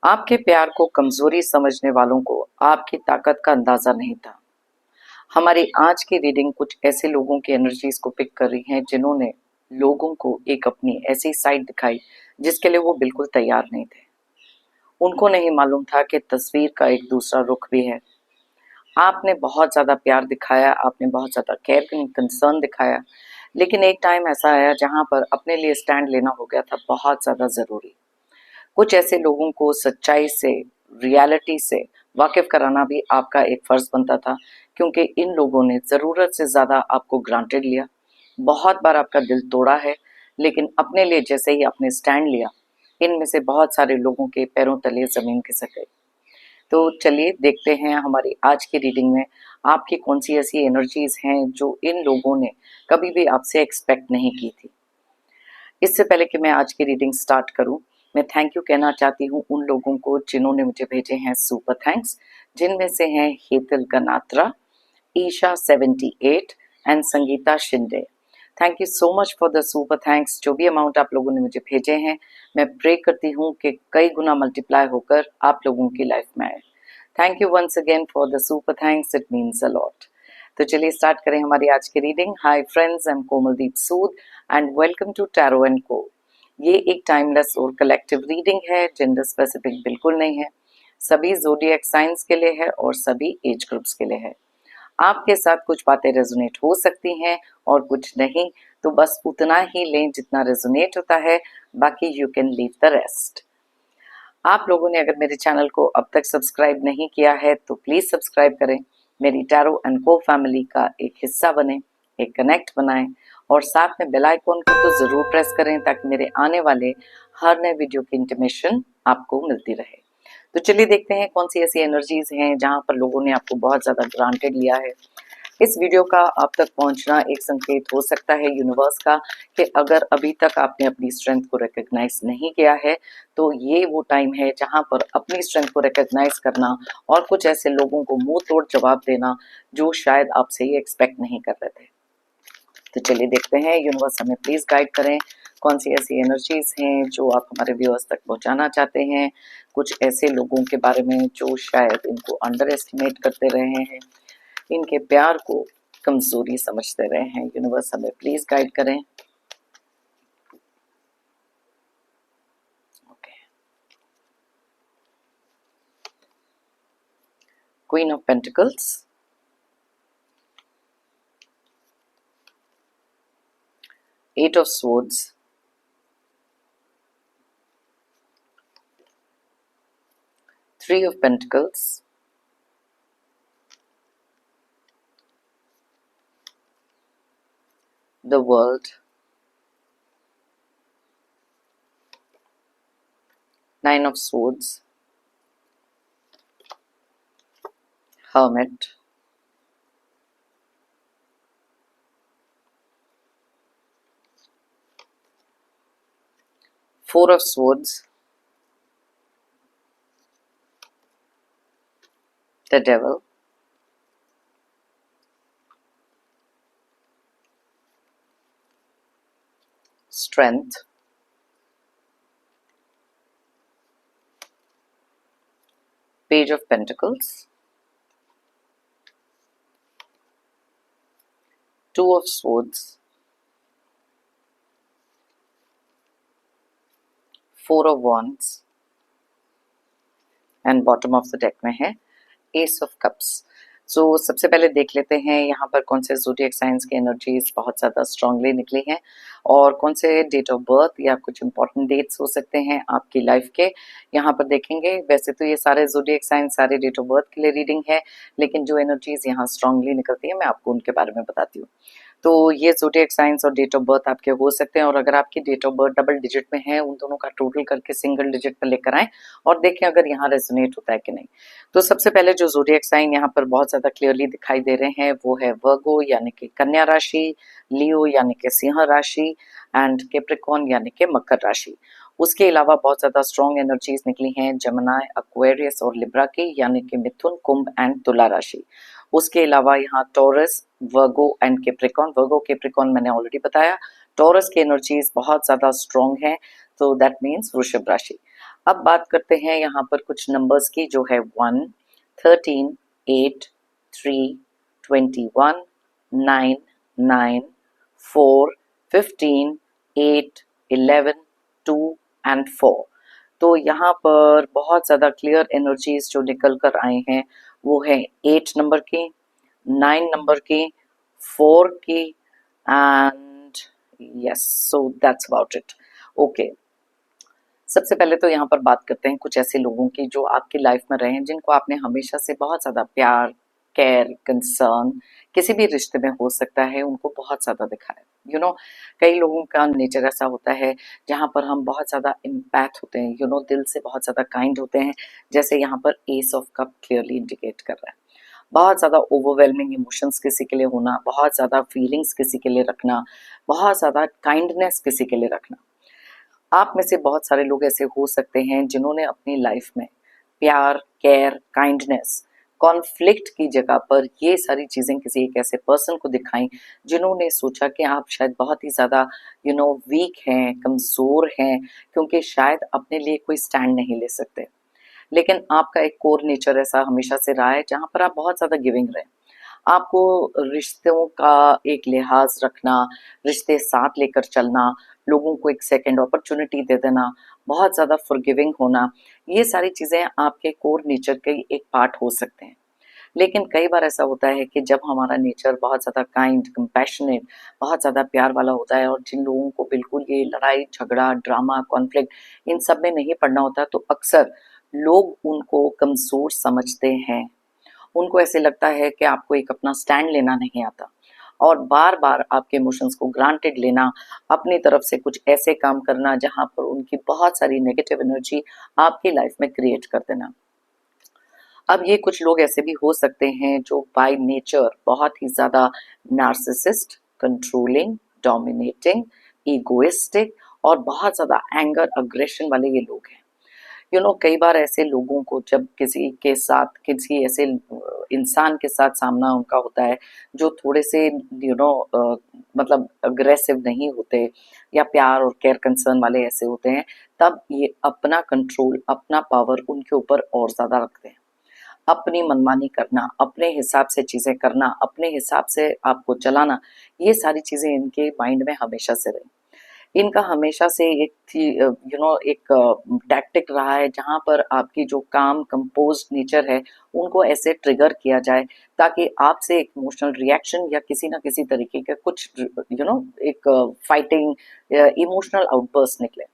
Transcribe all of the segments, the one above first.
आपके प्यार को कमजोरी समझने वालों को आपकी ताकत का अंदाजा नहीं था। हमारी आज की रीडिंग कुछ ऐसे लोगों की एनर्जीज को पिक कर रही है जिन्होंने लोगों को एक अपनी ऐसी साइड दिखाई जिसके लिए वो बिल्कुल तैयार नहीं थे। उनको नहीं मालूम था कि तस्वीर का एक दूसरा रुख भी है। आपने बहुत ज्यादा प्यार दिखाया, आपने बहुत ज्यादा केयर कंसर्न दिखाया, लेकिन एक टाइम ऐसा आया जहां पर अपने लिए स्टैंड लेना हो गया था बहुत ज्यादा जरूरी। कुछ ऐसे लोगों को सच्चाई से, रियलिटी से वाकिफ कराना भी आपका एक फर्ज बनता था, क्योंकि इन लोगों ने ज़रूरत से ज़्यादा आपको ग्रांटेड लिया, बहुत बार आपका दिल तोड़ा है, लेकिन अपने लिए जैसे ही आपने स्टैंड लिया, इनमें से बहुत सारे लोगों के पैरों तले ज़मीन खिसक गई। तो चलिए देखते हैं हमारी आज की रीडिंग में आपकी कौन सी ऐसी एनर्जीज हैं जो इन लोगों ने कभी भी आपसे एक्सपेक्ट नहीं की थी। इससे पहले कि मैं आज की रीडिंग स्टार्ट करूं, मैं थैंक यू कहना चाहती हूं उन लोगों को जिन्होंने मुझे भेजे हैं सुपर थैंक्स, जिनमें से हैं Hetal Ganatra, Isha 78 and Sangeeta Shinde. Thank you so much for the super thanks. जो भी अमाउंट आप लोगों ने मुझे भेजे हैं, मैं प्रे करती हूँ कि कई गुना मल्टीप्लाई होकर आप लोगों की लाइफ में आए। Thank you once again for the super thanks, it means a lot. तो चलिए स्टार्ट करें हमारी आज की reading. Hi friends, I am Komaldeep Sood and welcome to tarot and co. ये एक टाइमलेस और कलेक्टिव रीडिंग है, जेंडर स्पेसिफिक बिल्कुल नहीं है, सभी ज़ोडिएक साइंस के लिए है और सभी एज ग्रुप्स के लिए है। आपके साथ कुछ बातें रेजोनेट हो सकती हैं और कुछ नहीं, तो बस उतना ही लें जितना रेजोनेट होता है, बाकी you can leave the rest. आप लोगों ने अगर मेरे चैनल को अब तक सब्सक्राइब नहीं किया है तो प्लीज सब्सक्राइब करें, मेरी टैरो एंड को फैमिली का एक हिस्सा बने, एक कनेक्ट बनाएं और साथ में बेल आइकॉन को तो जरूर प्रेस करें ताकि मेरे आने वाले हर नए वीडियो की इंटीमेशन आपको मिलती रहे। तो चलिए देखते हैं कौन सी ऐसी एनर्जीज हैं जहां पर लोगों ने आपको बहुत ज्यादा ग्रांटेड लिया है। इस वीडियो का आप तक पहुंचना एक संकेत हो सकता है यूनिवर्स का कि अगर अभी तक आपने अपनी स्ट्रेंथ को रिकॉग्नाइज नहीं किया है, तो ये वो टाइम है जहां पर अपनी स्ट्रेंथ को रिकॉग्नाइज करना और कुछ ऐसे लोगों को मुंह तोड़ जवाब देना जो शायद आपसे ये एक्सपेक्ट नहीं कर रहे थे। तो चलिए देखते हैं, यूनिवर्स हमें प्लीज गाइड करें कौन सी ऐसी एनर्जीज हैं जो आप हमारे व्यूअर्स तक पहुंचाना चाहते हैं, कुछ ऐसे लोगों के बारे में जो शायद इनको अंडर एस्टिमेट करते रहे हैं, इनके प्यार को कमजोरी समझते रहे हैं। यूनिवर्स हमें प्लीज गाइड करें। Queen of pentacles, eight of swords, three of pentacles, the world, nine of swords, hermit, four of swords, the devil, strength, page of pentacles, two of swords, four of wands and bottom of the deck में है S of cups. सो सबसे पहले देख लेते हैं यहाँ पर कौन से ज़ोडिएक साइंस की एनर्जीज बहुत ज़्यादा स्ट्रांगली निकली हैं और कौन से डेट ऑफ बर्थ या कुछ इंपॉर्टेंट डेट्स हो सकते हैं आपकी लाइफ के, यहाँ पर देखेंगे। वैसे तो ये सारे ज़ोडिएक साइंस, सारे डेट ऑफ बर्थ के लिए रीडिंग है, लेकिन जो एनर्जीज यहाँ स्ट्रांगली निकलती है मैं आपको उनके बारे में बताती हूँ। तो ये ज़ोडिएक साइंस और डेट ऑफ बर्थ आपके हो सकते हैं, और अगर आपकी date of birth double digit में है, उन दोनों का टोटल करके सिंगल डिजिट पर लेकर आएं और देखें अगर यहाँ रेजोनेट होता है कि नहीं। तो सबसे पहले जो ज़ोडिएक साइन यहाँ पर बहुत ज़्यादा क्लियरली दिखाई दे रहे हैं वो है वर्गो यानी कि कन्या राशि, लियो यानी कि सिंह राशि एंड कैप्रिकॉर्न यानी कि मकर राशि। उसके अलावा बहुत ज़्यादा स्ट्रॉन्ग एनर्जीज निकली हैं जेमिनी, एक्वेरियस और लिब्रा की, यानी कि मिथुन, कुंभ एंड तुला राशि। उसके अलावा यहाँ taurus, Virgo and Capricorn. Virgo Capricorn मैंने ऑलरेडी बताया। टॉरस की एनर्जीज बहुत ज़्यादा स्ट्रॉन्ग है, तो दैट मीन्स वृषभ राशि। अब बात करते हैं यहाँ पर कुछ नंबर्स की, जो है 1, 13, 8, 3, 21, 9, 9, 4, 15, 8, 11, 2 एंड 4। तो यहाँ पर बहुत ज़्यादा क्लियर एनर्जीज जो निकल कर आए हैं वो है 8 नंबर की, 9 नंबर की, 4 की and yes, so that's about it. Okay, सबसे पहले तो यहाँ पर बात करते हैं कुछ ऐसे लोगों की जो आपकी लाइफ में रहे हैं, जिनको आपने हमेशा से बहुत ज़्यादा प्यार, केयर, कंसर्न किसी भी रिश्ते में हो सकता है, उनको बहुत ज़्यादा दिखा है। कई लोगों का नेचर ऐसा होता है जहाँ पर हम बहुत ज़्यादा इम्पैक्ट होते हैं, दिल से बहुत ज़्यादा काइंड होते हैं, जैसे यहाँ पर S of cup clearly indicate कर रहा है। बहुत ज़्यादा ओवरवेलमिंग इमोशंस किसी के लिए होना, बहुत ज़्यादा फीलिंग्स किसी के लिए रखना, बहुत ज़्यादा काइंडनेस किसी के लिए रखना। आप में से बहुत सारे लोग ऐसे हो सकते हैं जिन्होंने अपनी लाइफ में प्यार, केयर, काइंडनेस, कॉन्फ्लिक्ट की जगह पर ये सारी चीज़ें किसी एक ऐसे पर्सन को दिखाई जिन्होंने सोचा कि आप शायद बहुत ही ज़्यादा वीक हैं, कमज़ोर हैं, क्योंकि शायद अपने लिए कोई स्टैंड नहीं ले सकते। लेकिन आपका एक कोर नेचर ऐसा हमेशा से रहा है जहाँ पर आप बहुत ज़्यादा गिविंग रहे। आपको रिश्तों का एक लिहाज रखना, रिश्ते साथ लेकर चलना, लोगों को एक सेकंड अपॉर्चुनिटी दे देना, बहुत ज़्यादा फॉरगिविंग होना, ये सारी चीज़ें आपके कोर नेचर के एक पार्ट हो सकते हैं। लेकिन कई बार ऐसा होता है कि जब हमारा नेचर बहुत ज़्यादा काइंड, कंपैशनेट, बहुत ज़्यादा प्यार वाला होता है और जिन लोगों को बिल्कुल ये लड़ाई, झगड़ा, ड्रामा, कॉन्फ्लिक्ट इन सब में नहीं पड़ना होता, तो अक्सर लोग उनको कमज़ोर समझते हैं। उनको ऐसे लगता है कि आपको एक अपना स्टैंड लेना नहीं आता और बार बार आपके इमोशंस को ग्रांटेड लेना, अपनी तरफ से कुछ ऐसे काम करना जहां पर उनकी बहुत सारी नेगेटिव एनर्जी आपकी लाइफ में क्रिएट कर देना। अब ये कुछ लोग ऐसे भी हो सकते हैं जो बाय नेचर बहुत ही ज़्यादा नार्सिसिस्ट, कंट्रोलिंग, डोमिनेटिंग, ईगोइस्टिक और बहुत ज़्यादा एंगर, अग्रेशन वाले ये लोग हैं। कई बार ऐसे लोगों को जब किसी के साथ, किसी ऐसे इंसान के साथ सामना उनका होता है जो थोड़े से मतलब अग्रेसिव नहीं होते या प्यार और केयर कंसर्न वाले ऐसे होते हैं, तब ये अपना कंट्रोल, अपना पावर उनके ऊपर और ज़्यादा रखते हैं। अपनी मनमानी करना, अपने हिसाब से चीज़ें करना, अपने हिसाब से आपको चलाना, ये सारी चीज़ें इनके माइंड में हमेशा से रही। इनका हमेशा से एक थी एक टैक्टिक रहा है जहाँ पर आपकी जो काम कंपोज्ड नेचर है उनको ऐसे ट्रिगर किया जाए ताकि आपसे एक इमोशनल रिएक्शन या किसी ना किसी तरीके का कुछ एक फाइटिंग इमोशनल आउटबर्स्ट निकले।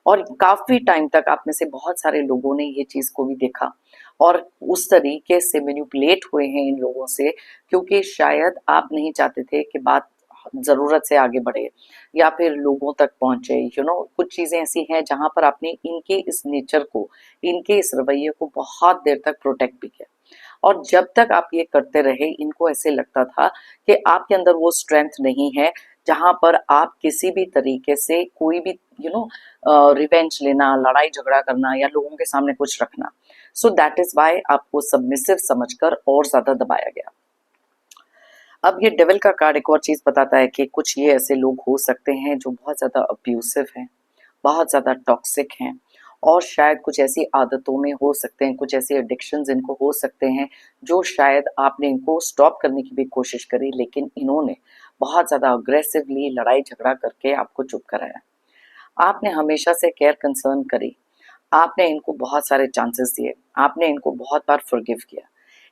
और काफ़ी टाइम तक आप में से बहुत सारे लोगों ने ये चीज़ को भी देखा और उस तरीके से मैनिपुलेट हुए हैं इन लोगों से, क्योंकि शायद आप नहीं चाहते थे कि बात ज़रूरत से आगे बढ़े या फिर लोगों तक पहुँचे। कुछ चीज़ें ऐसी हैं जहाँ पर आपने इनके इस नेचर को, इनके इस रवैये को बहुत देर तक प्रोटेक्ट भी किया और जब तक आप ये करते रहे, इनको ऐसे लगता था कि आपके अंदर वो स्ट्रेंथ नहीं है जहाँ पर आप किसी भी तरीके से कोई भी रिवेंज लेना, लड़ाई झगड़ा करना या लोगों के सामने कुछ रखना। सो दैट इज वाई आपको सबमिसिव समझकर और ज्यादा दबाया गया। अब ये डेविल का कार्ड एक और चीज बताता है कि कुछ ये ऐसे लोग हो सकते हैं जो बहुत ज्यादा अब्यूसिव हैं, बहुत ज्यादा टॉक्सिक हैं और शायद कुछ ऐसी आदतों में हो सकते हैं, कुछ ऐसे एडिक्शंस इनको हो सकते हैं जो शायद आपने इनको स्टॉप करने की भी कोशिश करी, लेकिन इन्होंने बहुत ज़्यादा अग्रेसिवली लड़ाई झगड़ा करके आपको चुप कराया। आपने हमेशा से केयर कंसर्न करी, आपने इनको बहुत सारे चांसेस दिए, आपने इनको बहुत बार फॉरगिव किया।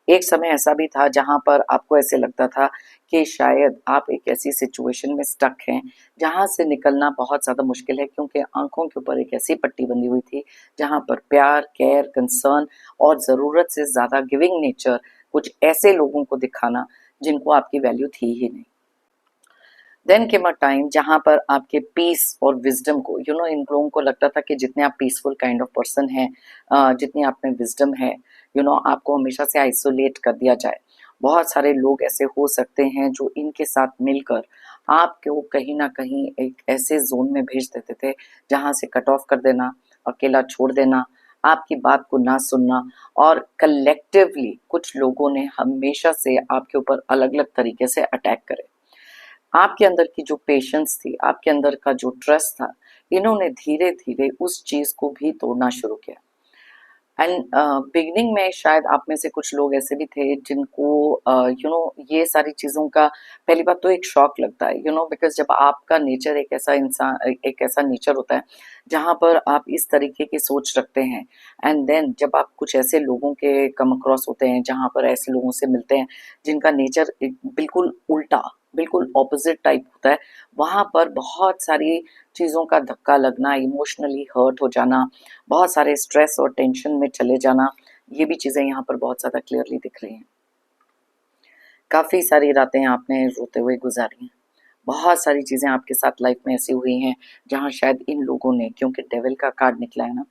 एक समय ऐसा भी था जहाँ पर आपको ऐसे लगता था कि शायद आप एक ऐसी सिचुएशन में स्टक हैं जहाँ से निकलना बहुत ज़्यादा मुश्किल है, क्योंकि आंखों के ऊपर एक ऐसी पट्टी बंधी हुई थी जहाँ पर प्यार, केयर, कंसर्न और ज़रूरत से ज़्यादा गिविंग नेचर कुछ ऐसे लोगों को दिखाना जिनको आपकी वैल्यू थी ही नहीं। देन केम अ टाइम जहाँ पर आपके पीस और विजडम को, इन लोगों को लगता था कि जितने आप पीसफुल काइंड ऑफ पर्सन हैं, जितनी आप में विजडम है, आपको हमेशा से आइसोलेट कर दिया जाए। बहुत सारे लोग ऐसे हो सकते हैं जो इनके साथ मिलकर आपको कहीं ना कहीं एक ऐसे जोन में भेज देते थे जहाँ से कट ऑफ कर देना, अकेला छोड़ देना, आपकी बात को ना सुनना और कलेक्टिवली कुछ लोगों ने हमेशा से आपके ऊपर अलग अलग तरीके से अटैक करे। आपके अंदर की जो पेशेंस थी, आपके अंदर का जो ट्रस्ट था, इन्होंने धीरे धीरे उस चीज को भी तोड़ना शुरू किया। एंड बिगिनिंग में शायद आप में से कुछ लोग ऐसे भी थे जिनको ये सारी चीज़ों का पहली बात तो एक शॉक लगता है, बिकॉज़ जब आपका नेचर एक ऐसा नेचर होता है जहाँ पर आप इस तरीके की सोच रखते हैं, एंड देन जब आप कुछ ऐसे लोगों के कम अक्रॉस होते हैं, जहाँ पर ऐसे लोगों से मिलते हैं जिनका नेचर एक बिल्कुल उल्टा, बिल्कुल ऑपोज़िट टाइप होता है, वहाँ पर बहुत सारी चीज़ों का धक्का लगना, इमोशनली हर्ट हो जाना, बहुत सारे स्ट्रेस और टेंशन में चले जाना, ये भी चीज़ें यहाँ पर बहुत ज़्यादा क्लियरली दिख रही हैं। काफ़ी सारी रातें आपने रोते हुए गुजारी हैं। बहुत सारी चीज़ें आपके साथ लाइफ में ऐसी हुई हैं जहाँ शायद इन लोगों ने, क्योंकि डेविल का कार्ड निकला है ना,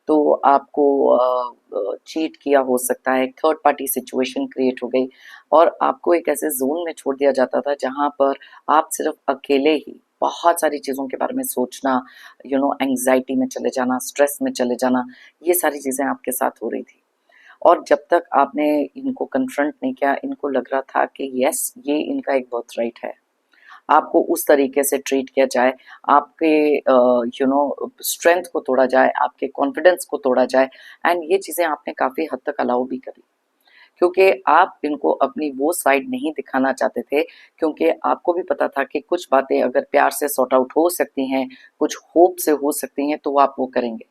तो आपको चीट किया हो सकता है, थर्ड पार्टी सिचुएशन क्रिएट हो गई और आपको एक ऐसे ज़ोन में छोड़ दिया जाता था जहाँ पर आप सिर्फ अकेले ही बहुत सारी चीज़ों के बारे में सोचना, एंग्जाइटी में चले जाना, स्ट्रेस में चले जाना, ये सारी चीज़ें आपके साथ हो रही थी। और जब तक आपने इनको कन्फ्रंट नहीं किया, इनको लग रहा था कि यस, ये इनका एक बर्थ राइट है, आपको उस तरीके से ट्रीट किया जाए, आपके स्ट्रेंथ को तोड़ा जाए, आपके कॉन्फिडेंस को तोड़ा जाए, एंड ये चीज़ें आपने काफ़ी हद तक अलाउ भी करी, क्योंकि आप इनको अपनी वो साइड नहीं दिखाना चाहते थे, क्योंकि आपको भी पता था कि कुछ बातें अगर प्यार से सॉर्ट आउट हो सकती हैं, कुछ होप से हो सकती हैं, तो वो आप वो करेंगे।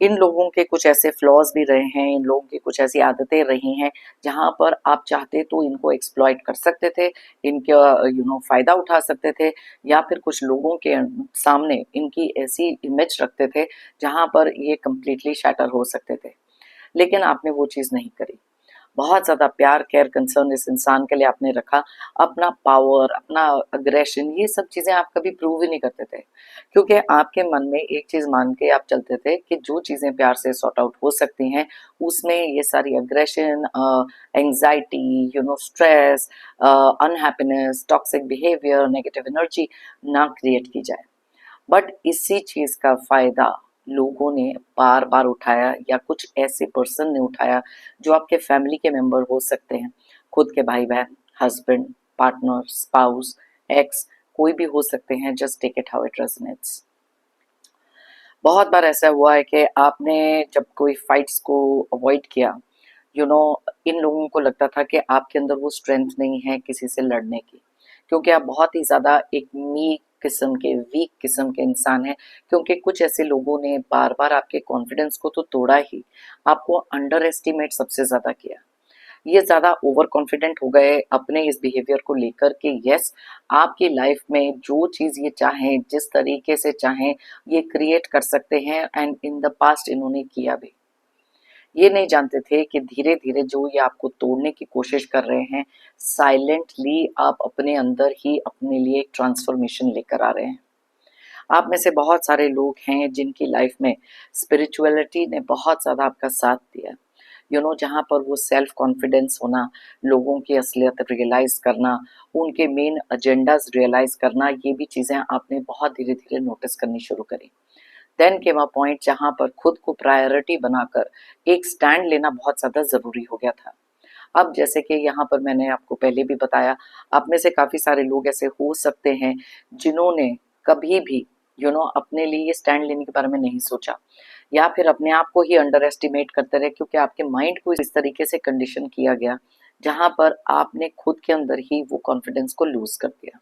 इन लोगों के कुछ ऐसे फ्लॉज भी रहे हैं, इन लोगों की कुछ ऐसी आदतें रही हैं जहाँ पर आप चाहते तो इनको एक्सप्लॉइट कर सकते थे, इनका फ़ायदा उठा सकते थे, या फिर कुछ लोगों के सामने इनकी ऐसी इमेज रखते थे जहाँ पर ये कंप्लीटली शैटर हो सकते थे। लेकिन आपने वो चीज़ नहीं करी। बहुत ज़्यादा प्यार, केयर, कंसर्न इस इंसान के लिए आपने रखा। अपना पावर, अपना अग्रेशन, ये सब चीज़ें आप कभी प्रूव ही नहीं करते थे, क्योंकि आपके मन में एक चीज़ मान के आप चलते थे कि जो चीज़ें प्यार से सॉर्ट आउट हो सकती हैं, उसमें ये सारी aggression, anxiety, stress, unhappiness, toxic behaviour, negative energy ना क्रिएट की जाए। बट इसी चीज़ का फ़ायदा लोगों ने बार बार उठाया, या कुछ ऐसे पर्सन ने उठाया जो आपके फैमिली के मेंबर हो सकते हैं, खुद के भाई बहन, हस्बैंड, पार्टनर, स्पाउस, एक्स, कोई भी हो सकते हैं। Just take it how it resonates. बहुत बार ऐसा हुआ है कि आपने जब कोई फाइट्स को अवॉइड किया, इन लोगों को लगता था कि आपके अंदर वो स्ट्रेंथ नहीं है किसी से लड़ने की, क्योंकि आप बहुत ही ज़्यादा एक वीक किस्म के इंसान हैं, क्योंकि कुछ ऐसे लोगों ने बार बार आपके कॉन्फिडेंस को तो तोड़ा ही, आपको अंडर एस्टिमेट सबसे ज़्यादा किया। ये ज़्यादा ओवर कॉन्फिडेंट हो गए अपने इस बिहेवियर को लेकर के यस, आपकी लाइफ में जो चीज़ ये चाहें, जिस तरीके से चाहें, ये क्रिएट कर सकते हैं, एंड इन द पास्ट इन्होंने किया भी। ये नहीं जानते थे कि धीरे धीरे जो ये आपको तोड़ने की कोशिश कर रहे हैं, साइलेंटली आप अपने अंदर ही अपने लिए एक ट्रांसफॉर्मेशन लेकर आ रहे हैं। आप में से बहुत सारे लोग हैं जिनकी लाइफ में स्पिरिचुअलिटी ने बहुत ज़्यादा आपका साथ दिया, जहाँ पर वो सेल्फ कॉन्फिडेंस होना, लोगों की असलियत रियलाइज़ करना, उनके मेन एजेंडाज़ रियलाइज़ करना, ये भी चीज़ें आपने बहुत धीरे-धीरे नोटिस करनी शुरू करी। देन केम अ पॉइंट जहाँ पर खुद को प्रायोरिटी बनाकर एक स्टैंड लेना बहुत ज़्यादा ज़रूरी हो गया था। अब जैसे कि यहाँ पर मैंने आपको पहले भी बताया, आप में से काफ़ी सारे लोग ऐसे हो सकते हैं जिन्होंने कभी भी अपने लिए ये स्टैंड लेने के बारे में नहीं सोचा, या फिर अपने आप को ही अंडर एस्टिमेट करते रहे, क्योंकि आपके माइंड को इस तरीके से कंडीशन किया गया जहाँ पर आपने खुद के अंदर ही वो कॉन्फिडेंस को लूज कर दिया।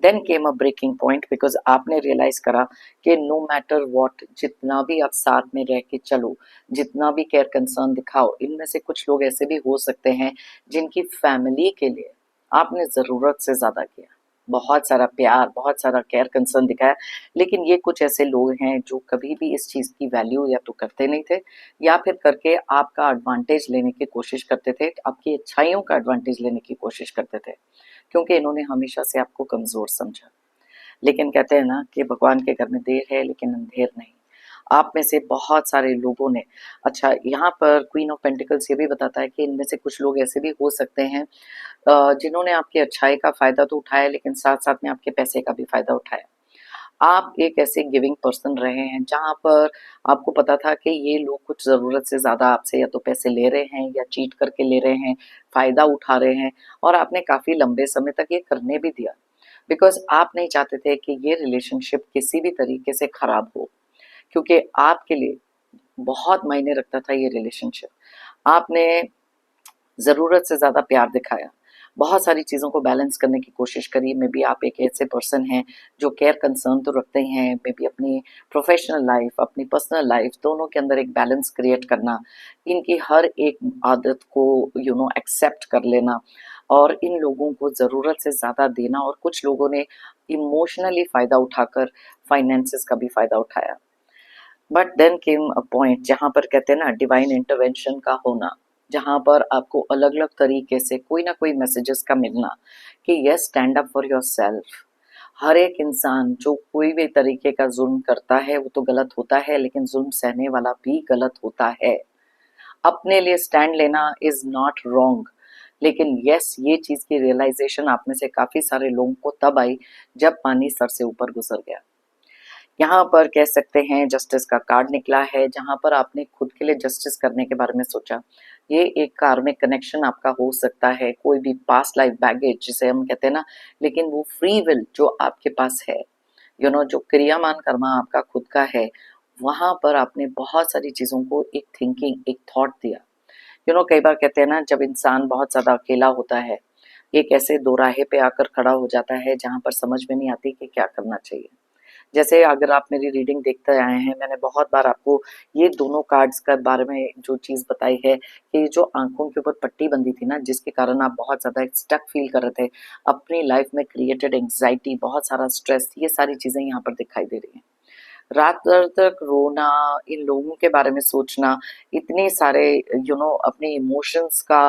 Then came a breaking point, because आपने रियलाइज करा कि नो मैटर वॉट, जितना भी आप साथ में रह के चलो, जितना भी केयर कंसर्न दिखाओ, इनमें से कुछ लोग ऐसे भी हो सकते हैं जिनकी फैमिली के लिए आपने ज़रूरत से ज़्यादा किया, बहुत सारा प्यार, बहुत सारा केयर कंसर्न दिखाया, लेकिन ये कुछ ऐसे लोग हैं जो कभी भी इस चीज़ की वैल्यू या तो करते नहीं थे, या फिर करके आपका एडवांटेज लेने की कोशिश करते थे, आपकी अच्छाइयों का एडवांटेज लेने की कोशिश करते थे, क्योंकि इन्होंने हमेशा से आपको कमज़ोर समझा। लेकिन कहते हैं ना कि भगवान के घर में देर है लेकिन अंधेर नहीं। आप में से बहुत सारे लोगों ने, अच्छा, यहाँ पर क्वीन ऑफ पेंटिकल्स ये भी बताता है कि इनमें से कुछ लोग ऐसे भी हो सकते हैं जिन्होंने आपकी अच्छाई का फ़ायदा तो उठाया, लेकिन साथ-साथ में आपके पैसे का भी फ़ायदा उठाया। आप एक ऐसे गिविंग पर्सन रहे हैं जहाँ पर आपको पता था कि ये लोग कुछ ज़रूरत से ज़्यादा आपसे या तो पैसे ले रहे हैं या चीट करके ले रहे हैं, फ़ायदा उठा रहे हैं, और आपने काफ़ी लंबे समय तक ये करने भी दिया। बिकॉज आप नहीं चाहते थे कि ये रिलेशनशिप किसी भी तरीके से खराब हो, क्योंकि आपके लिए बहुत मायने रखता था ये रिलेशनशिप। आपने ज़रूरत से ज़्यादा प्यार दिखाया, बहुत सारी चीज़ों को बैलेंस करने की कोशिश करी। मे बी आप एक ऐसे पर्सन हैं जो केयर कंसर्न तो रखते ही हैं, मे बी अपनी प्रोफेशनल लाइफ, अपनी पर्सनल लाइफ, दोनों के अंदर एक बैलेंस क्रिएट करना, इनकी हर एक आदत को एक्सेप्ट कर लेना, और इन लोगों को ज़रूरत से ज़्यादा देना, और कुछ लोगों ने इमोशनली फ़ायदा उठाकर फाइनेंसेस का भी फ़ायदा उठाया। But then came a point जहाँ पर कहते हैं ना डिवाइन इंटरवेंशन का होना, जहाँ पर आपको अलग अलग तरीके से कोई ना कोई मैसेजेस का मिलना कि yes, stand up for yourself. हर एक इंसान जो कोई भी तरीके का जुल्म करता है वो तो गलत होता है, लेकिन जुल्म सहने वाला भी गलत होता है। अपने लिए स्टैंड लेना इज नॉट रॉन्ग, लेकिन यस, ये चीज की रियलाइजेशन आप में से काफी सारे लोगों को तब आई जब पानी सर से ऊपर गुजर गया। यहाँ पर कह सकते हैं जस्टिस का कार्ड निकला है, जहाँ पर आपने खुद के लिए जस्टिस करने के बारे में सोचा। ये एक कार्मिक कनेक्शन आपका हो सकता है, कोई भी पास्ट लाइफ बैगेज जिसे हम कहते हैं ना, लेकिन वो फ्री विल जो आपके पास है, जो क्रियामान कर्मा आपका खुद का है, वहां पर आपने बहुत सारी चीजों को एक थिंकिंग, एक थॉट दिया। कई बार कहते हैं ना, जब इंसान बहुत ज्यादा अकेला होता है, एक ऐसे दोराहे पे आकर खड़ा हो जाता है जहां पर समझ में नहीं आती कि क्या करना चाहिए। जैसे अगर आप मेरी रीडिंग देखते आए हैं, मैंने बहुत बार आपको ये दोनों कार्ड्स के बारे में जो चीज़ बताई है कि जो आंखों के ऊपर पट्टी बंधी थी ना, जिसके कारण आप बहुत ज़्यादा स्टक फील कर रहे थे, अपनी लाइफ में क्रिएटेड एंग्जाइटी, बहुत सारा स्ट्रेस, ये सारी चीज़ें यहाँ पर दिखाई दे रही हैं। रात भर तक रोना, इन लोगों के बारे में सोचना, इतने सारे अपने इमोशंस का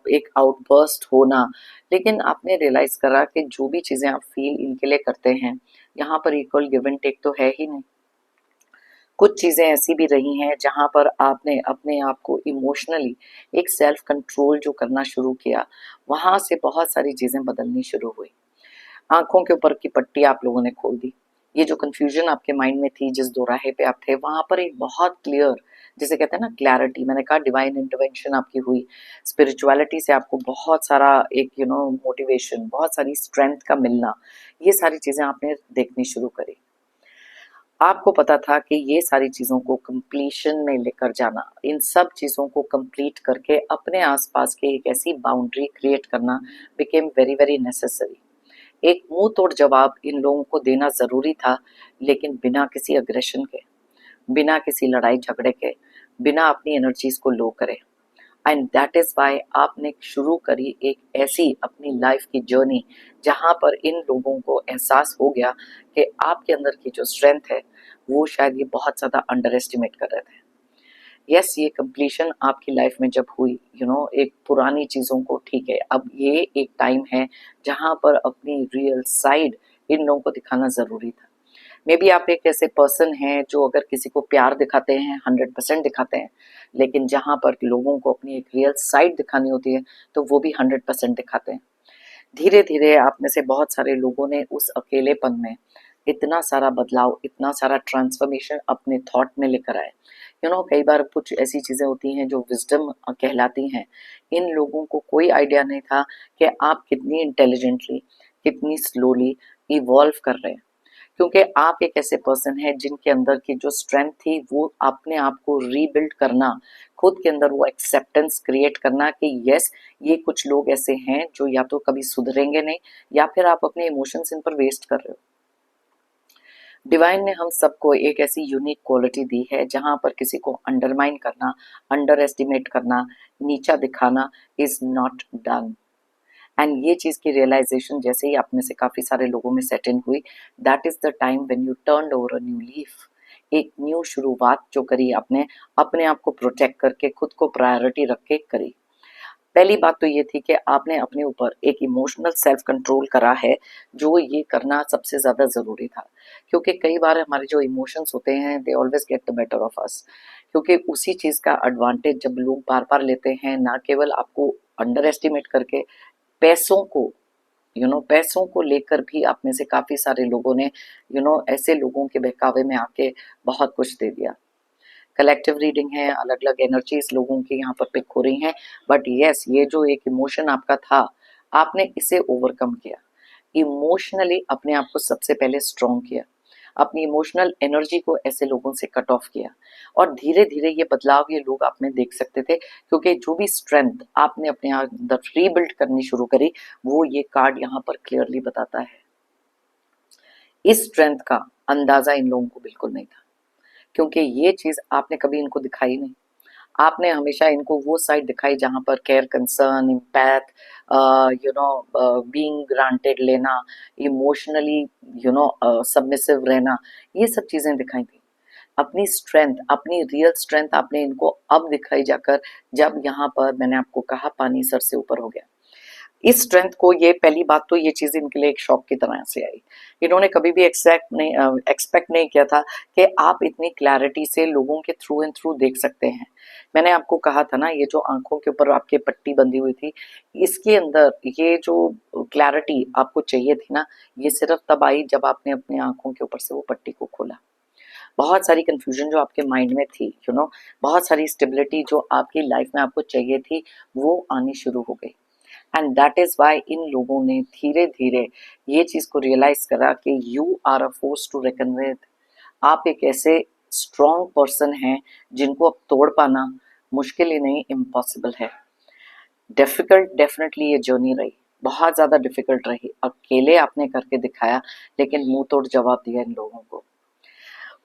एक आउटबर्स्ट होना, लेकिन आपने रियलाइज करा कि जो भी चीजें आप फील इनके लिए करते हैं, यहाँ पर इक्वल गिव एंड टेक तो है ही नहीं। कुछ चीजें ऐसी भी रही हैं जहां पर आपने अपने आप को इमोशनली एक सेल्फ कंट्रोल जो करना शुरू किया, वहां से बहुत सारी चीजें बदलनी शुरू हुई। आंखों के ऊपर की पट्टी आप लोगों ने खोल दी। ये जो कंफ्यूजन आपके माइंड में थी, जिस दोराहे पे आप थे, वहां पर एक बहुत क्लियर, जिसे कहते हैं ना क्लैरिटी, मैंने कहा डिवाइन इंटरवेंशन आपकी हुई। स्पिरिचुअलिटी से आपको बहुत सारा एक मोटिवेशन, बहुत सारी स्ट्रेंथ का मिलना, ये सारी चीजें आपने देखनी शुरू करी। आपको पता था कि ये सारी चीज़ों को कंप्लीशन में लेकर जाना, इन सब चीज़ों को कंप्लीट करके अपने आसपास के एक ऐसी बाउंड्री क्रिएट करना बिकेम वेरी वेरी नेसेसरी। एक मुंह तोड़ जवाब इन लोगों को देना ज़रूरी था, लेकिन बिना किसी अग्रेशन के, बिना किसी लड़ाई झगड़े के, बिना अपनी एनर्जीज को लो करे। एंड दैट इज वाई आपने शुरू करी एक ऐसी अपनी लाइफ की जर्नी, जहां पर इन लोगों को एहसास हो गया कि आपके अंदर की जो स्ट्रेंथ है, वो शायद ये बहुत ज़्यादा अंडर एस्टिमेट कर रहे थे। यस, ये कंप्लीशन आपकी लाइफ में जब हुई, एक पुरानी चीज़ों को, ठीक है, अब ये एक टाइम है जहां पर अपनी रियल साइड इन लोगों को दिखाना ज़रूरी था। मे बी आप एक ऐसे पर्सन हैं जो अगर किसी को प्यार दिखाते हैं, 100% दिखाते हैं, लेकिन जहां पर लोगों को अपनी एक रियल साइड दिखानी होती है, तो वो भी 100% दिखाते हैं। धीरे धीरे आप में से बहुत सारे लोगों ने उस अकेलेपन में इतना सारा बदलाव, इतना सारा ट्रांसफॉर्मेशन अपने थॉट में लेकर आए। कई बार कुछ ऐसी चीजें होती हैं जो विजडम कहलाती हैं। इन लोगों को कोई आइडिया नहीं था कि आप कितनी इंटेलिजेंटली, कितनी स्लोली इवॉल्व कर रहे हैं, क्योंकि आप एक ऐसे पर्सन है जिनके अंदर की जो स्ट्रेंथ थी, वो अपने आप को रीबिल्ड करना, खुद के अंदर वो एक्सेप्टेंस क्रिएट करना कि यस, ये कुछ लोग ऐसे हैं जो या तो कभी सुधरेंगे नहीं, या फिर आप अपने इमोशंस इन पर वेस्ट कर रहे हो। डिवाइन ने हम सबको एक ऐसी यूनिक क्वालिटी दी है जहां पर किसी को अंडरमाइन करना, अंडर एस्टिमेट करना, नीचा दिखाना इज नॉट डन। एंड ये चीज की रियलाइजेशन जैसे ही आप में से काफी सारे लोगों में सेट इन हुई, that is the time when you turned over a new leaf. एक न्यू शुरुआत जो करी आपने, अपने आप को प्रोटेक्ट करके, खुद को प्रायोरिटी रख के करी। पहली बात तो ये थी कि आपने अपने ऊपर एक इमोशनल सेल्फ कंट्रोल करा है, जो ये करना सबसे ज़्यादा ज़रूरी था, क्योंकि कई बार हमारे जो इमोशंस होते हैं, they always get the better of us, क्योंकि उसी चीज़ का एडवांटेज जब लोग बार बार लेते हैं, ना केवल आपको अंडर एस्टिमेट करके, पैसों को, पैसों को लेकर भी आप में से काफ़ी सारे लोगों ने ऐसे लोगों के बहकावे में आके बहुत कुछ दे दिया। कलेक्टिव रीडिंग है, अलग अलग एनर्जीज लोगों की यहाँ पर पिक हो रही हैं, बट यस, ये जो एक इमोशन आपका था, आपने इसे ओवरकम किया। इमोशनली अपने आप को सबसे पहले स्ट्रॉन्ग किया, अपनी इमोशनल एनर्जी को ऐसे लोगों से कट ऑफ किया, और धीरे धीरे ये बदलाव ये लोग आप में देख सकते थे, क्योंकि जो भी स्ट्रेंथ आपने अपने अंदर रीबिल्ड करनी शुरू करी वो ये कार्ड यहाँ पर क्लियरली बताता है। इस स्ट्रेंथ का अंदाजा इन लोगों को बिल्कुल नहीं था, क्योंकि ये चीज आपने कभी इनको दिखाई नहीं। आपने हमेशा इनको वो साइड दिखाई जहां पर care, concern, empath, being granted लेना, इमोशनली सबमिसिव रहना, ये सब चीजें दिखाई थी। अपनी स्ट्रेंथ, अपनी रियल स्ट्रेंथ आपने इनको अब दिखाई जाकर, जब यहाँ पर मैंने आपको कहा पानी सर से ऊपर हो गया। इस स्ट्रेंथ को, ये पहली बात तो ये चीज इनके लिए एक शॉक की तरह से आई। इन्होंने कभी भी एक्सपेक्ट नहीं किया था कि आप इतनी क्लैरिटी से लोगों के थ्रू एंड थ्रू देख सकते हैं। मैंने आपको कहा था ना, ये जो आंखों के ऊपर आपके पट्टी बंधी हुई थी, इसके अंदर ये जो क्लैरिटी आपको चाहिए थी ना, ये सिर्फ तब आई जब आपने अपनी आंखों के ऊपर से वो पट्टी को खोला। बहुत सारी कंफ्यूजन जो आपके माइंड में थी, बहुत सारी स्टेबिलिटी जो आपकी लाइफ में आपको चाहिए थी, वो आनी शुरू हो गई। एंड दैट इज वाई इन लोगों ने धीरे धीरे ये चीज को रियलाइज करा कि you are a force to reckon with. आप एक ऐसे स्ट्रॉन्ग पर्सन हैं जिनको अब तोड़ पाना मुश्किल ही नहीं, इम्पॉसिबल है। डिफिकल्ट डेफिनेटली ये जर्नी रही, बहुत ज्यादा डिफिकल्ट रही। अकेले आपने करके दिखाया, लेकिन मुंह तोड़ जवाब दिया इन लोगों को।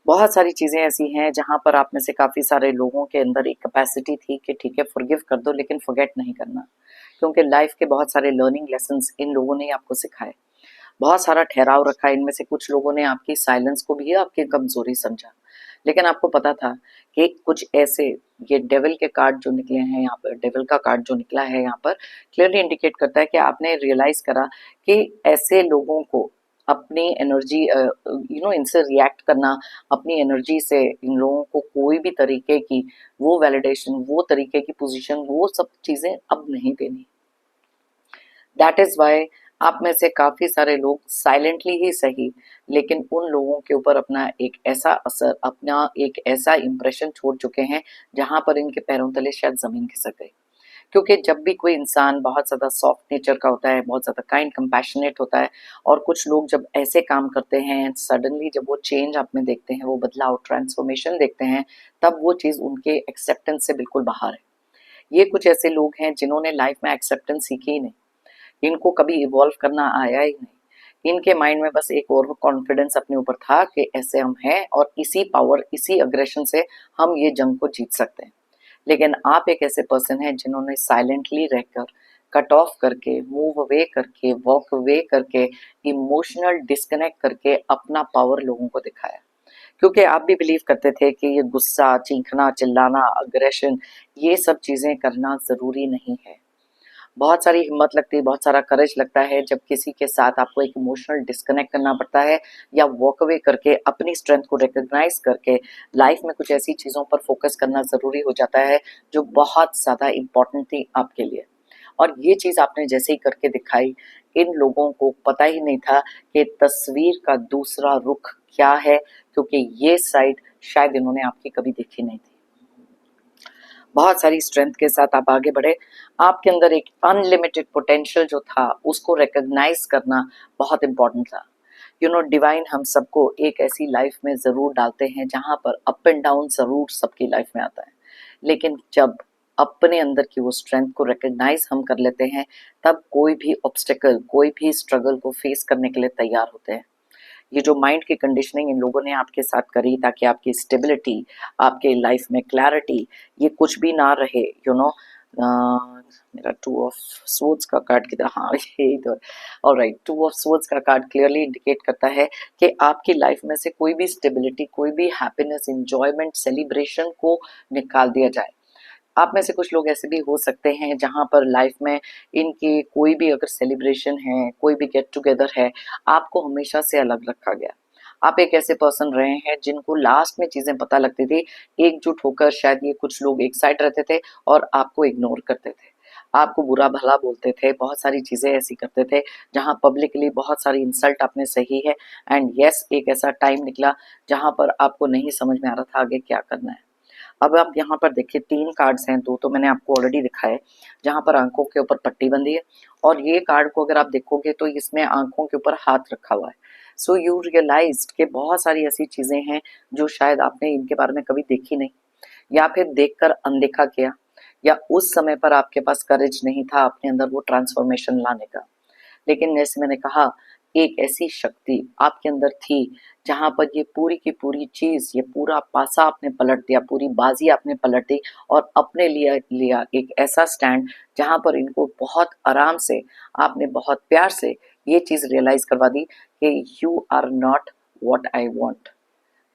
बहुत सारी चीजें ऐसी हैं जहां पर आप में से काफी सारे लोगों के अंदर एक कैपेसिटी थी कि ठीक है फॉरगिव कर दो, लेकिन फॉरगेट नहीं करना, क्योंकि लाइफ के बहुत सारे लर्निंग लेसन्स इन लोगों ने आपको सिखाए। बहुत सारा ठहराव रखा। इनमें से कुछ लोगों ने आपकी साइलेंस को भी आपकी कमजोरी समझा, लेकिन आपको पता था कि कुछ ऐसे, ये डेविल के कार्ड जो निकले हैं यहाँ पर, डेविल का कार्ड जो निकला है यहाँ पर क्लियरली इंडिकेट करता है कि आपने रियलाइज करा कि ऐसे लोगों को अपनी एनर्जी इनसे रिएक्ट करना, अपनी एनर्जी से इन लोगों को कोई भी तरीके की वो वैलिडेशन, वो तरीके की पोजीशन, वो सब चीजें अब नहीं देनी। दैट इज वाई आप में से काफी सारे लोग साइलेंटली ही सही, लेकिन उन लोगों के ऊपर अपना एक ऐसा असर, अपना एक ऐसा इंप्रेशन छोड़ चुके हैं जहां पर इनके पैरों तले शायद जमीन खिसक गई। क्योंकि जब भी कोई इंसान बहुत ज्यादा सॉफ्ट नेचर का होता है, बहुत ज्यादा काइंड कंपैशनेट होता है, और कुछ लोग जब ऐसे काम करते हैं, सडनली जब वो चेंज आप में देखते हैं, वो बदलाव, ट्रांसफॉर्मेशन देखते हैं, तब वो चीज उनके एक्सेप्टेंस से बिल्कुल बाहर है। ये कुछ ऐसे लोग हैं जिन्होंने लाइफ में एक्सेप्टेंस सीखी ही नहीं, इनको कभी इवॉल्व करना आया ही नहीं। इनके माइंड में बस एक और कॉन्फिडेंस अपने ऊपर था कि ऐसे हम हैं और इसी पावर, इसी अग्रेशन से हम ये जंग को जीत सकते हैं। लेकिन आप एक ऐसे पर्सन हैं जिन्होंने साइलेंटली रहकर, कट ऑफ करके, मूव अवे करके, वॉक अवे करके, इमोशनल डिस्कनेक्ट करके अपना पावर लोगों को दिखाया। क्योंकि आप भी बिलीव करते थे कि ये गुस्सा, चीखना, चिल्लाना, अग्रेशन, ये सब चीजें करना जरूरी नहीं है। बहुत सारी हिम्मत लगती है, बहुत सारा करेज लगता है जब किसी के साथ आपको एक इमोशनल डिस्कनेक्ट करना पड़ता है, या वॉक अवे करके अपनी स्ट्रेंथ को रिकॉग्नाइज करके लाइफ में कुछ ऐसी चीजों पर फोकस करना जरूरी हो जाता है जो बहुत ज्यादा इंपॉर्टेंट थी आपके लिए। और ये चीज आपने जैसे ही करके दिखाई, इन लोगों को पता ही नहीं था कि तस्वीर का दूसरा रुख क्या है, क्योंकि ये साइड शायद इन्होंने आपकी कभी देखी नहीं थी। बहुत सारी स्ट्रेंथ के साथ आप आगे बढ़े। आपके अंदर एक अनलिमिटेड पोटेंशियल जो था उसको रिकॉग्नाइज करना बहुत इंपॉर्टेंट था। डिवाइन हम सबको एक ऐसी लाइफ में जरूर डालते हैं जहां पर अप एंड डाउन जरूर सबकी लाइफ में आता है, लेकिन जब अपने अंदर की वो स्ट्रेंथ को रिकॉग्नाइज हम कर लेते हैं, तब कोई भी ऑब्स्टेकल, कोई भी स्ट्रगल को फेस करने के लिए तैयार होते हैं। ये जो माइंड की कंडीशनिंग इन लोगों ने आपके साथ करी ताकि आपकी स्टेबिलिटी, आपके लाइफ में क्लैरिटी, ये कुछ भी ना रहे, मेरा टू ऑफ स्वॉर्ड्स का कार्ड की तरह, हाँ यही तो। ऑलराइट, टू ऑफ स्वॉर्ड्स का कार्ड क्लियरली इंडिकेट करता है कि आपकी लाइफ में से कोई भी स्टेबिलिटी, कोई भी हैप्पीनेस, इंजॉयमेंट, सेलिब्रेशन को निकाल दिया जाए। आप में से कुछ लोग ऐसे भी हो सकते हैं जहां पर लाइफ में इनकी कोई भी अगर सेलिब्रेशन है, कोई भी गेट टुगेदर है, आपको हमेशा से अलग रखा गया। आप एक ऐसे पर्सन रहे हैं जिनको लास्ट में चीजें पता लगती थी, एकजुट होकर शायद ये कुछ लोग एक साइड रहते थे और आपको इग्नोर करते थे, आपको बुरा भला बोलते थे, बहुत सारी चीजें ऐसी करते थे जहां पब्लिकली बहुत सारी इंसल्ट आपने सही है। एंड यस, एक ऐसा टाइम निकला जहां पर आपको नहीं समझ में आ रहा था आगे क्या करना है। अब आप यहाँ पर देखिए 3 कार्ड्स हैं, 2 तो मैंने आपको ऑलरेडी दिखाए, जहाँ पर आंखों के ऊपर पट्टी बंधी है, और ये कार्ड को अगर आप देखोगे तो इसमें आंखों के ऊपर हाथ रखा हुआ है। सो यू रियलाइज्ड कि बहुत सारी ऐसी चीजें हैं जो शायद आपने इनके बारे में कभी देखी नहीं, या फिर देखकर अनदेखा किया, या उस समय पर आपके पास करेज नहीं था अपने अंदर वो ट्रांसफॉर्मेशन लाने का। लेकिन जैसे मैंने कहा, एक ऐसी शक्ति आपके अंदर थी जहां पर ये पूरी की पूरी चीज, ये पूरा पासा आपने पलट दिया, पूरी बाजी आपने पलट दी, और अपने लिए लिया एक ऐसा स्टैंड जहां पर इनको बहुत आराम से, आपने बहुत प्यार से ये चीज रियलाइज करवा दी कि you are not what I want,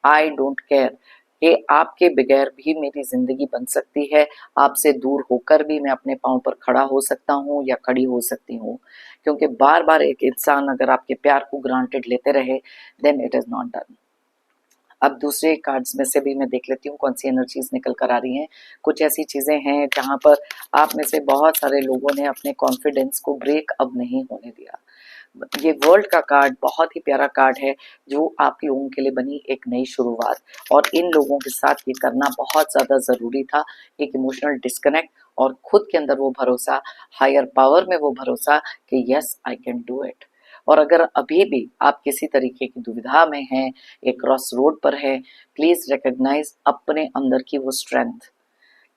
I don't care, कि आपके बगैर भी मेरी जिंदगी बन सकती है, आपसे दूर होकर भी मैं अपने पाँव पर खड़ा हो सकता हूँ या खड़ी हो सकती हूँ। क्योंकि बार बार एक इंसान अगर आपके प्यार को ग्रांटेड लेते रहे, then it is not done. अब दूसरे कार्ड्स में से भी मैं देख लेती हूँ कौन सी एनर्जीज निकल कर आ रही हैं। कुछ ऐसी चीजें हैं जहां पर आप में से बहुत सारे लोगों ने अपने कॉन्फिडेंस को ब्रेक अब नहीं होने दिया। ये वर्ल्ड का कार्ड बहुत ही प्यारा कार्ड है, जो आप लोगों के लिए बनी एक नई शुरुआत, और इन लोगों के साथ ये करना बहुत ज़्यादा ज़रूरी था। एक इमोशनल डिस्कनेक्ट और खुद के अंदर वो भरोसा, हायर पावर में वो भरोसा कि yes I can do it. और अगर अभी भी आप किसी तरीके की दुविधा में हैं, एक क्रॉस रोड पर हैं, प्लीज़ रिकग्नाइज अपने अंदर की वो स्ट्रेंथ।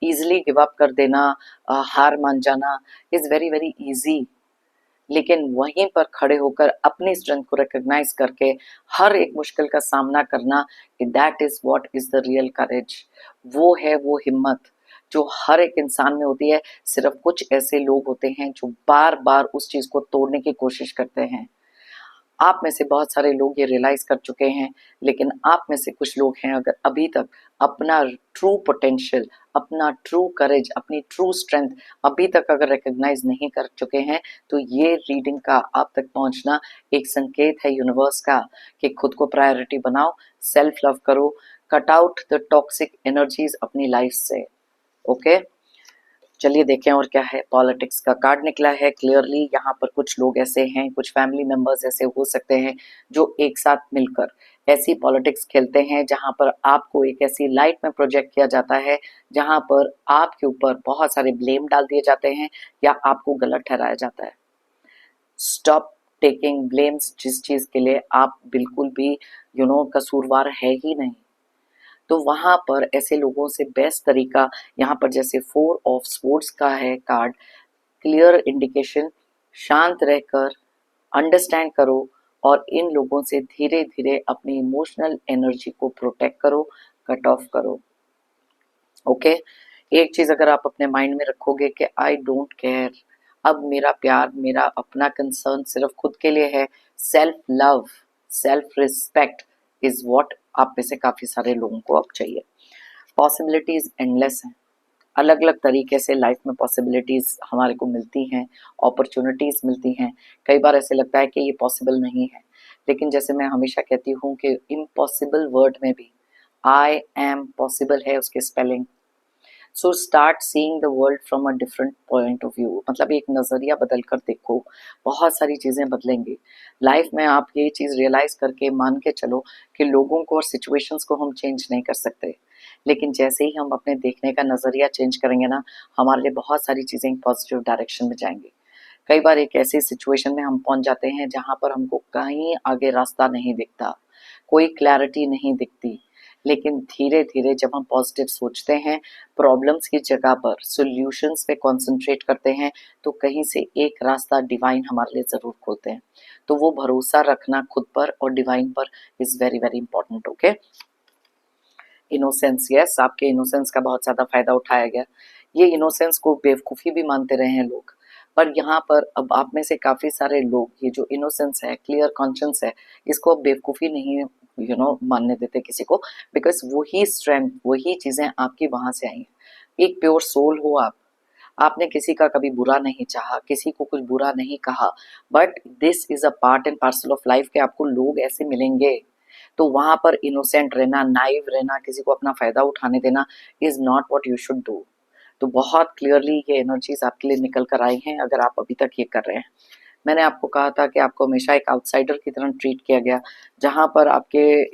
ईजिली गिव अप कर देना, हार मान जाना इज़ वेरी वेरी ईजी, लेकिन वहीं पर खड़े होकर अपनी स्ट्रेंथ को रिकॉग्नाइज करके हर एक मुश्किल का सामना करना, that is what is the real courage. वो है वो हिम्मत जो हर एक इंसान में होती है। सिर्फ कुछ ऐसे लोग होते हैं जो बार बार उस चीज को तोड़ने की कोशिश करते हैं। आप में से बहुत सारे लोग ये रियलाइज कर चुके हैं, लेकिन आप में से कुछ लोग हैं अगर अभी तक अपना ट्रू पोटेंशियल, अपना ट्रू करेज, अपनी ट्रू स्ट्रेंथ अभी तक अगर रिकॉग्नाइज नहीं कर चुके हैं, तो ये रीडिंग का आप तक पहुंचना एक संकेत है यूनिवर्स का कि खुद को प्रायोरिटी बनाओ, सेल्फ लव करो, cut out the toxic energies अपनी लाइफ से। ओके, चलिए देखें और क्या है। पॉलिटिक्स का कार्ड निकला है क्लियरली। यहाँ पर कुछ लोग ऐसे हैं, कुछ फैमिली मेंबर्स ऐसे हो सकते हैं जो एक साथ मिलकर ऐसी पॉलिटिक्स खेलते हैं जहाँ पर आपको एक ऐसी लाइट में प्रोजेक्ट किया जाता है जहाँ पर आपके ऊपर बहुत सारे ब्लेम डाल दिए जाते हैं या आपको गलत ठहराया जाता है। स्टॉप टेकिंग ब्लेम्स, जिस चीज के लिए आप बिल्कुल भी कसूरवार है ही नहीं। तो वहां पर ऐसे लोगों से बेस्ट तरीका, यहाँ पर जैसे 4 ऑफ स्वॉर्ड्स का है कार्ड, क्लियर इंडिकेशन, शांत रहकर अंडरस्टैंड करो और इन लोगों से धीरे धीरे अपनी इमोशनल एनर्जी को प्रोटेक्ट करो, कट ऑफ करो। ओके, एक चीज अगर आप अपने माइंड में रखोगे कि आई डोंट केयर, अब मेरा प्यार, मेरा अपना कंसर्न सिर्फ खुद के लिए है, self love, self respect is what आप में से काफी सारे लोगों को अब चाहिए। पॉसिबिलिटीज एंडलेस हैं, अलग अलग तरीके से लाइफ में पॉसिबिलिटीज हमारे को मिलती हैं, अपॉर्चुनिटीज मिलती हैं। कई बार ऐसे लगता है कि ये पॉसिबल नहीं है, लेकिन जैसे मैं हमेशा कहती हूँ कि इम्पॉसिबल वर्ड में भी आई एम पॉसिबल है उसके spelling. So start seeing the world from a different point of view, मतलब एक नज़रिया बदल कर देखो, बहुत सारी चीज़ें बदलेंगी लाइफ में। आप ये चीज़ रियलाइज करके मान के चलो कि लोगों को और सिचुएशंस को हम चेंज नहीं कर सकते, लेकिन जैसे ही हम अपने देखने का नज़रिया चेंज करेंगे ना, हमारे लिए बहुत सारी चीज़ें पॉजिटिव डायरेक्शन में जाएंगी। कई बार एक ऐसी सिचुएशन में हम पहुंच जाते हैं जहां पर हमको कहीं आगे रास्ता नहीं दिखता, कोई क्लैरिटी नहीं दिखती, लेकिन धीरे धीरे जब हम पॉजिटिव सोचते हैं, प्रॉब्लम्स की जगह पर सॉल्यूशंस पे कंसंट्रेट करते हैं, तो कहीं से एक रास्ता डिवाइन हमारे लिए ज़रूर खोलते हैं। तो वो भरोसा रखना खुद पर और डिवाइन पर is very very important. Okay, innocence, yes, आपके इनोसेंस का बहुत ज़्यादा फायदा उठाया गया। ये इनोसेंस को बेवकूफ़ी भी मानते रहे हैं लोग, पर यहाँ पर अब आप में से काफ़ी सारे लोग ये जो इनोसेंस है, क्लियर कॉन्शियंस है, इसको अब बेवकूफ़ी नहीं मानने देते किसी को, बिकॉज वही स्ट्रेंथ, वही चीज़ें आपकी वहाँ से आई हैं। एक प्योर सोल हो आप, आपने किसी का कभी बुरा नहीं चाहा, किसी को कुछ बुरा नहीं कहा, but this is a part and parcel of life के आपको लोग ऐसे मिलेंगे। तो वहां पर इनोसेंट रहना, नाइव रहना, किसी को अपना फायदा उठाने देना is not what you should do. तो बहुत क्लियरली ये एनर्जीज आपके लिए निकल कर आई हैं अगर आप अभी तक ये कर रहे हैं। मैंने आपको कहा था कि आपको हमेशा एक आउटसाइडर की तरह ट्रीट किया गया, जहाँ पर आपके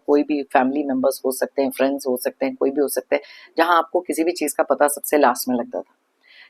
कोई भी फैमिली मेंबर्स हो सकते हैं, फ्रेंड्स हो सकते हैं, कोई भी हो सकते हैं, जहाँ आपको किसी भी चीज़ का पता सबसे लास्ट में लगता था।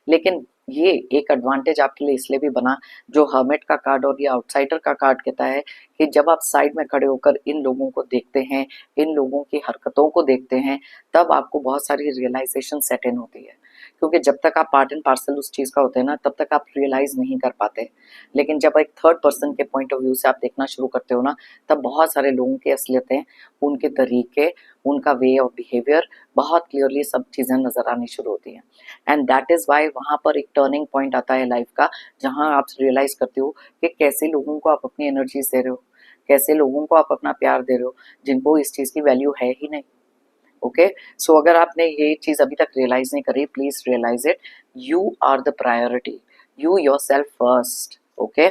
लेकिन ये एक एडवांटेज आपके लिए इसलिए भी बना, जो हर्मिट का कार्ड और ये आउटसाइडर का कार्ड कहता है कि जब आप साइड में खड़े होकर इन लोगों को देखते हैं, इन लोगों की हरकतों को देखते हैं, तब आपको बहुत सारी रियलाइजेशन सेट इन होती है। क्योंकि जब तक आप पार्ट एंड पार्सल उस चीज़ का होते हैं ना, तब तक आप रियलाइज नहीं कर पाते। लेकिन जब एक थर्ड पर्सन के पॉइंट ऑफ व्यू से आप देखना शुरू करते हो ना, तब बहुत सारे लोगों की असलियतें, उनके तरीके, उनका वे ऑफ बिहेवियर बहुत क्लियरली सब चीज़ें नजर आनी शुरू होती हैं। एंड दैट इज़ वाई वहाँ पर एक टर्निंग पॉइंट आता है लाइफ का, जहाँ आप रियलाइज करते हो कि कैसे लोगों को आप अपनी एनर्जीज दे रहे हो, कैसे लोगों को आप अपना प्यार दे रहे हो, जिनको इस चीज़ की वैल्यू है ही नहीं। ओके, सो अगर आपने ये चीज़ अभी तक रियलाइज नहीं करी, please realise it. You are the priority, you yourself first. Okay,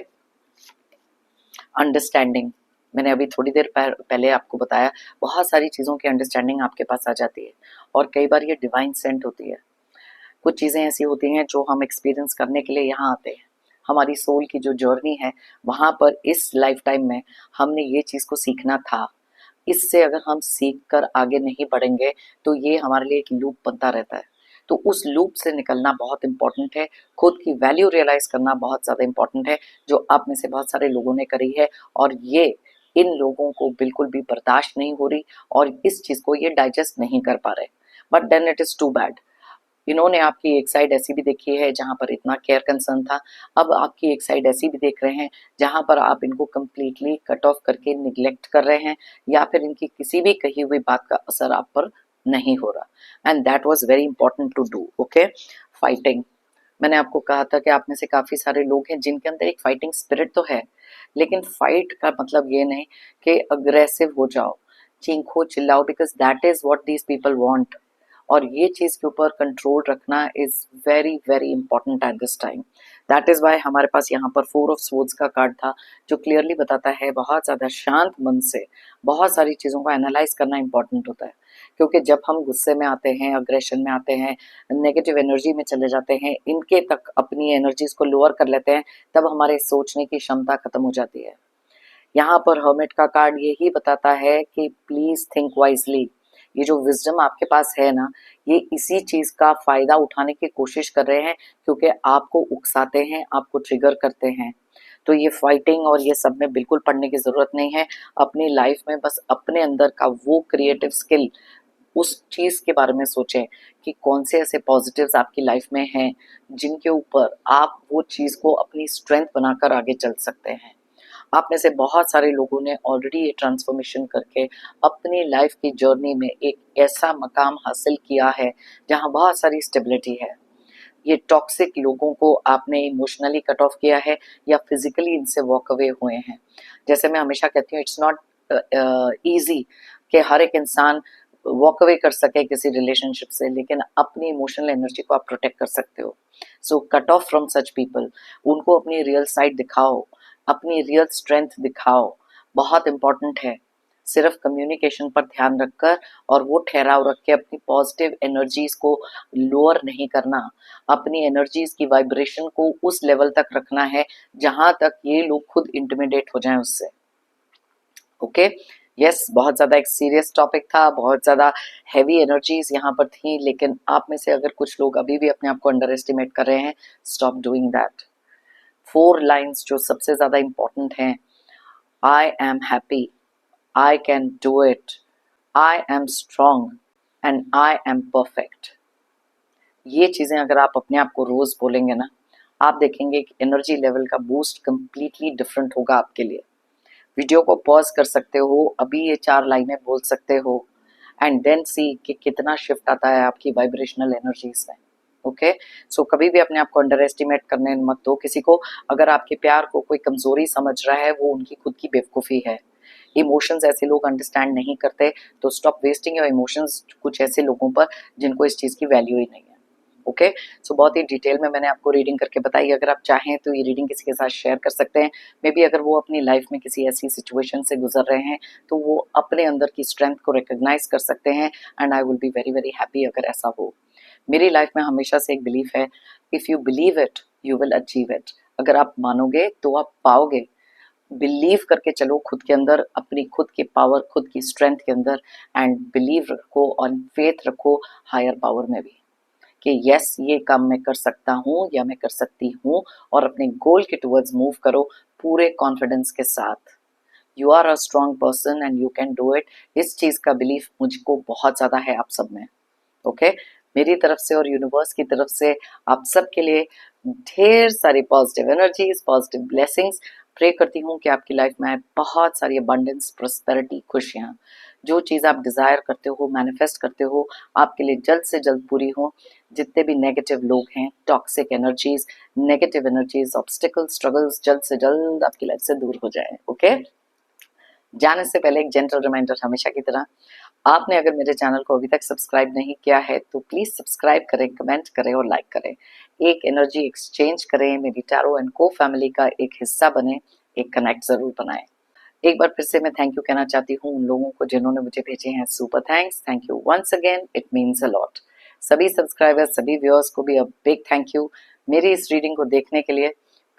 understanding, मैंने अभी थोड़ी देर पहले आपको बताया, बहुत सारी चीज़ों की अंडरस्टैंडिंग आपके पास आ जाती है, और कई बार ये डिवाइन सेंट होती है। कुछ चीज़ें ऐसी होती हैं जो हम एक्सपीरियंस करने के लिए यहाँ आते हैं। हमारी सोल की जो जर्नी है, वहाँ पर इस लाइफ टाइम में हमने ये चीज़ को सीखना था। इससे अगर हम सीख कर आगे नहीं बढ़ेंगे, तो ये हमारे लिए एक लूप बनता रहता है। तो उस लूप से निकलना बहुत इंपॉर्टेंट है। खुद की वैल्यू रियलाइज करना बहुत ज़्यादा इंपॉर्टेंट है, जो आप में से बहुत सारे लोगों ने करी है, और ये इन लोगों को बिल्कुल भी बर्दाश्त नहीं हो रही, और इस चीज़ को ये डाइजेस्ट नहीं कर पा रहे। But then it is too bad. इन्होंने आपकी एक साइड ऐसी भी देखी है जहाँ पर इतना केयर कंसर्न था, अब आपकी एक साइड ऐसी भी देख रहे हैं जहाँ पर आप इनको कंप्लीटली कट ऑफ करके निग्लेक्ट कर रहे हैं, या फिर इनकी किसी भी कही हुई बात का असर आप पर नहीं हो रहा। And that was very important to do. Okay, fighting, मैंने आपको कहा था कि आप में से काफ़ी सारे लोग हैं जिनके अंदर एक फाइटिंग स्पिरिट तो है, लेकिन फाइट का मतलब ये नहीं कि अग्रेसिव हो जाओ, चीखो चिल्लाओ, because that is what these people want. और ये चीज़ के ऊपर कंट्रोल रखना is very very important at this time. That is why हमारे पास यहाँ पर 4 ऑफ स्वॉर्ड्स का कार्ड था, जो क्लियरली बताता है बहुत ज़्यादा शांत मन से बहुत सारी चीज़ों को एनालाइज करना इंपॉर्टेंट होता है। क्योंकि जब हम गुस्से में आते हैं, अग्रेशन में आते हैं, नेगेटिव एनर्जी में चले जाते हैं, इनके तक अपनी एनर्जीज को लोअर कर लेते हैं, तब हमारे सोचने की क्षमता खत्म हो जाती है। यहाँ पर हर्मिट का कार्ड यही बताता है कि प्लीज थिंक वाइजली। ये जो विजडम आपके पास है ना, ये इसी चीज का फायदा उठाने की कोशिश कर रहे हैं, क्योंकि आपको उकसाते हैं, आपको ट्रिगर करते हैं। तो ये फाइटिंग और ये सब में बिल्कुल पढ़ने की जरूरत नहीं है। अपनी लाइफ में बस अपने अंदर का वो क्रिएटिव स्किल, उस चीज के बारे में सोचें कि कौन से ऐसे पॉजिटिव्स आपकी लाइफ में हैं जिनके ऊपर आप वो चीज को अपनी स्ट्रेंथ बनाकर आगे चल सकते हैं। आप में से बहुत सारे लोगों ने ऑलरेडी ये ट्रांसफॉर्मेशन करके अपनी लाइफ की जर्नी में एक ऐसा मकाम हासिल किया है जहां बहुत सारी स्टेबिलिटी है। ये टॉक्सिक लोगों को आपने इमोशनली कट ऑफ किया है, या फिजिकली इनसे वॉक अवे हुए हैं। जैसे मैं हमेशा कहती हूँ, इट्स नॉट ईजी कि हर एक इंसान वॉक अवे कर सके किसी रिलेशनशिप से, लेकिन अपनी इमोशनल एनर्जी को आप प्रोटेक्ट कर सकते हो। So cut off from such people, उनको अपनी रियल साइड दिखाओ, अपनी रियल स्ट्रेंथ दिखाओ, बहुत इंपॉर्टेंट है। सिर्फ कम्युनिकेशन पर ध्यान रखकर और वो ठहराव रख के अपनी पॉजिटिव एनर्जीज को लोअर नहीं करना, अपनी एनर्जीज की वाइब्रेशन को उस लेवल तक रखना है जहां तक ये लोग खुद इंटिमिडेट हो जाएं उससे। ओके, यस, बहुत ज़्यादा एक सीरियस टॉपिक था, बहुत ज़्यादा हैवी एनर्जीज यहाँ पर थी, लेकिन आप में से अगर कुछ लोग अभी भी अपने आप को अंडर एस्टिमेट कर रहे हैं, स्टॉप डूइंग दैट। 4 लाइन्स जो सबसे ज़्यादा इंपॉर्टेंट हैं, I am happy, I can do it, I am strong, and I am perfect. ये चीज़ें अगर आप अपने आप को रोज़ बोलेंगे ना, आप देखेंगे कि एनर्जी लेवल का बूस्ट कंप्लीटली डिफरेंट होगा आपके लिए। वीडियो को पॉज कर सकते हो, अभी ये 4 लाइनें बोल सकते हो, एंड देन सी कि कितना शिफ्ट आता है आपकी वाइब्रेशनल एनर्जीज में। ओके, सो कभी भी अपने आप को अंडर एस्टिमेट करने मत दो किसी को। अगर आपके प्यार को कोई कमजोरी समझ रहा है, वो उनकी खुद की बेवकूफ़ी है। इमोशंस ऐसे लोग अंडरस्टैंड नहीं करते, तो स्टॉप वेस्टिंग योर इमोशंस कुछ ऐसे लोगों पर जिनको इस चीज़ की वैल्यू ही नहीं है। ओके, सो बहुत ही डिटेल में मैंने आपको रीडिंग करके बताई। अगर आप चाहें तो ये रीडिंग किसी के साथ शेयर कर सकते हैं। मे बी अगर वो अपनी लाइफ में किसी ऐसी सिचुएशन से गुजर रहे हैं, तो वो अपने अंदर की स्ट्रेंथ को रिकॉग्नाइज कर सकते हैं, and I will be very very happy अगर ऐसा हो। मेरी लाइफ में हमेशा से एक बिलीफ है, if you believe it you will achieve it. अगर आप मानोगे तो आप पाओगे। बिलीव करके चलो खुद के अंदर, अपनी खुद की पावर, खुद की स्ट्रेंथ के अंदर, एंड बिलीव रखो और फेथ रखो हायर पावर में भी कि यस ये काम मैं कर सकता हूँ या मैं कर सकती हूँ, और अपने गोल के टुवर्ड्स मूव करो पूरे कॉन्फिडेंस के साथ। You are a strong person and you can do it. इस चीज का बिलीफ मुझको बहुत ज्यादा है आप सब में। ओके, मेरी तरफ से और यूनिवर्स की तरफ से आप सबके लिए ढेर सारी positive energies, positive blessings. Pray करती हूँ कि आपकी लाइफ में बहुत सारी अबंडेंस, प्रोस्पेरिटी, खुशियाँ, जो चीज़ आप डिज़ायर करते हो, मैनिफेस्ट करते हो, आपके लिए जल्द से जल्द पूरी हो। जितने भी नेगेटिव लोग हैं, toxic energies, negative energies, obstacles, struggles जल्द से जल्द आपकी लाइफ से दूर हो जाए। ओके, जाने से पहले एक जेंटल रिमाइंडर हमेशा की तरह, आपने अगर मेरे चैनल को अभी तक सब्सक्राइब नहीं किया है तो प्लीज सब्सक्राइब करें, कमेंट करें और लाइक करें। एक एनर्जी एक्सचेंज करें, मेरी टैरो एंड को फैमिली का एक हिस्सा बने, एक कनेक्ट जरूर बनाएं। एक बार फिर से मैं थैंक यू कहना चाहती हूँ उन लोगों को जिन्होंने मुझे भेजे हैं super thanks. Thank you once again, it means a lot. सभी सब्सक्राइबर्स, सभी व्यूअर्स को भी अ बिग थैंक यू मेरी इस रीडिंग को देखने के लिए।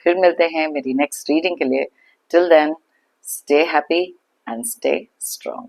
फिर मिलते हैं मेरी नेक्स्ट रीडिंग के लिए। Till then, stay happy and stay strong.